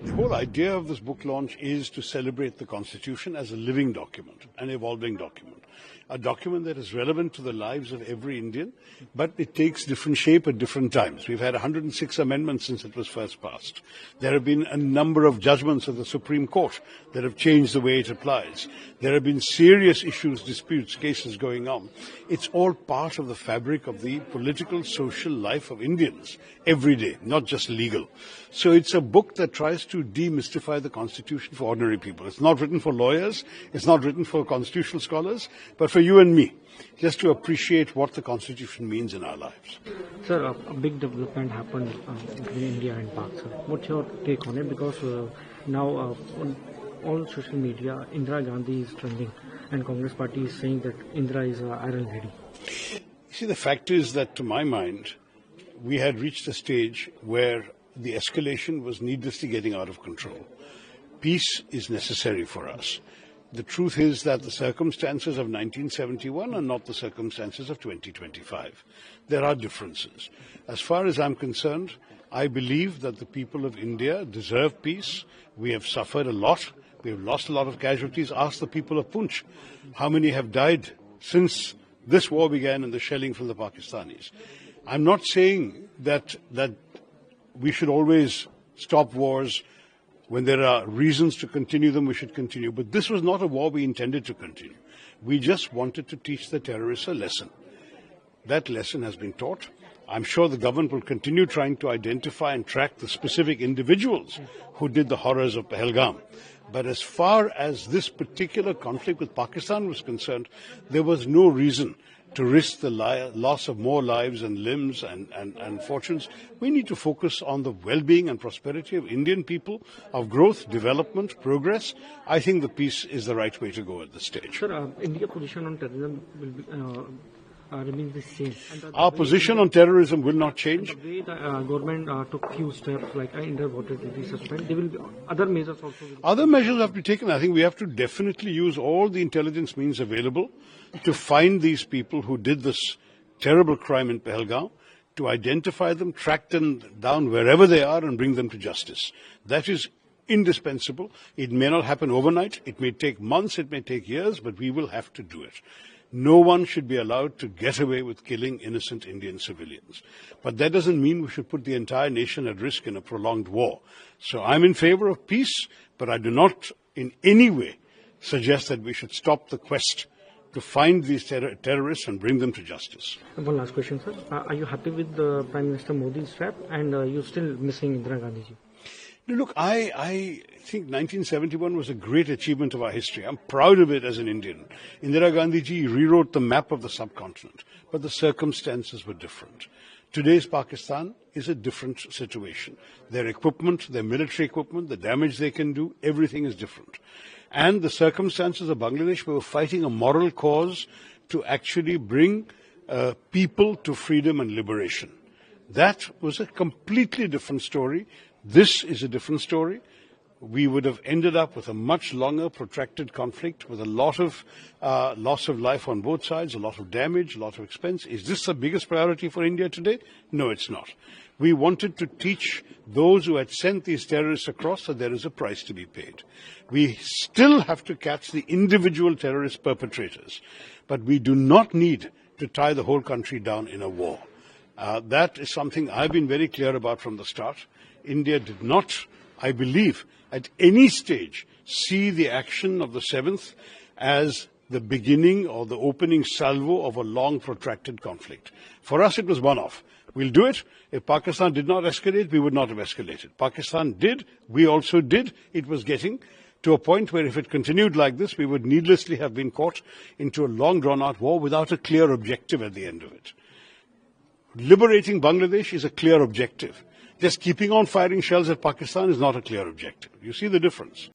The whole idea of this book launch is to celebrate the Constitution as a living document, an evolving document, a document that is relevant to the lives of every Indian, but it takes different shape at different times. We've had 106 amendments since it was first passed. There have been a number of judgments of the Supreme Court that have changed the way it applies. There have been serious issues, disputes, cases going on. It's all part of the fabric of the political, social life of Indians every day, not just legal. So it's a book that tries to demystify the Constitution for ordinary people. It's not written for lawyers, it's not written for constitutional scholars, but for you and me, just to appreciate what the Constitution means in our lives. Sir, a big development happened between India and Pak, sir. What's your take on it? Because now on all social media, Indira Gandhi is trending, and Congress party is saying that Indira is iron ready. You see, the fact is that, to my mind, we had reached a stage where the escalation was needlessly getting out of control. Peace is necessary for us. The truth is that the circumstances of 1971 are not the circumstances of 2025. There are differences. As far as I'm concerned, I believe that the people of India deserve peace. We have suffered a lot. We have lost a lot of casualties. Ask the people of Punch how many have died since this war began and the shelling from the Pakistanis. I'm not saying that we should always stop wars. When there are reasons to continue them, we should continue. But this was not a war we intended to continue. We just wanted to teach the terrorists a lesson. That lesson has been taught. I'm sure the government will continue trying to identify and track the specific individuals who did the horrors of Pahalgam. But as far as this particular conflict with Pakistan was concerned, there was no reason to risk the loss of more lives and limbs and fortunes. We need to focus on the well-being and prosperity of Indian people, of growth, development, progress. I think the peace is the right way to go at this stage. Sir, India's position on terrorism will be, remain the same. Our position on terrorism will not change. The way the government took few steps, like underwater duty suspend, there will be other measures also. Other measures have to be taken. I think we have to definitely use all the intelligence means available to find these people who did this terrible crime in Pahalgam, to identify them, track them down wherever they are and bring them to justice. That is indispensable. It may not happen overnight. It may take months, it may take years, but we will have to do it. No one should be allowed to get away with killing innocent Indian civilians. But that doesn't mean we should put the entire nation at risk in a prolonged war. So I'm in favor of peace, but I do not in any way suggest that we should stop the quest to find these terrorists and bring them to justice. One last question, sir. Are you happy with the Prime Minister Modi's rap, and you're still missing Indira Gandhi ji? Look, I think 1971 was a great achievement of our history. I'm proud of it as an Indian. Indira Gandhi ji rewrote the map of the subcontinent, but the circumstances were different. Today's Pakistan is a different situation. Their equipment, their military equipment, the damage they can do, everything is different. And the circumstances of Bangladesh, we were fighting a moral cause to actually bring people to freedom and liberation. That was a completely different story. This is a different story. We would have ended up with a much longer, protracted conflict with a lot of loss of life on both sides, a lot of damage, a lot of expense. Is this the biggest priority for India today? No, it's not. We wanted to teach those who had sent these terrorists across that there is a price to be paid. We still have to catch the individual terrorist perpetrators, but we do not need to tie the whole country down in a war. That is something I've been very clear about from the start. India did not, I believe, at any stage see the action of the 7th as the beginning or the opening salvo of a long protracted conflict. For us, it was one-off. We'll do it. If Pakistan did not escalate, we would not have escalated. Pakistan did. We also did. It was getting to a point where if it continued like this, we would needlessly have been caught into a long drawn-out war without a clear objective at the end of it. Liberating Bangladesh is a clear objective. Just keeping on firing shells at Pakistan is not a clear objective. You see the difference.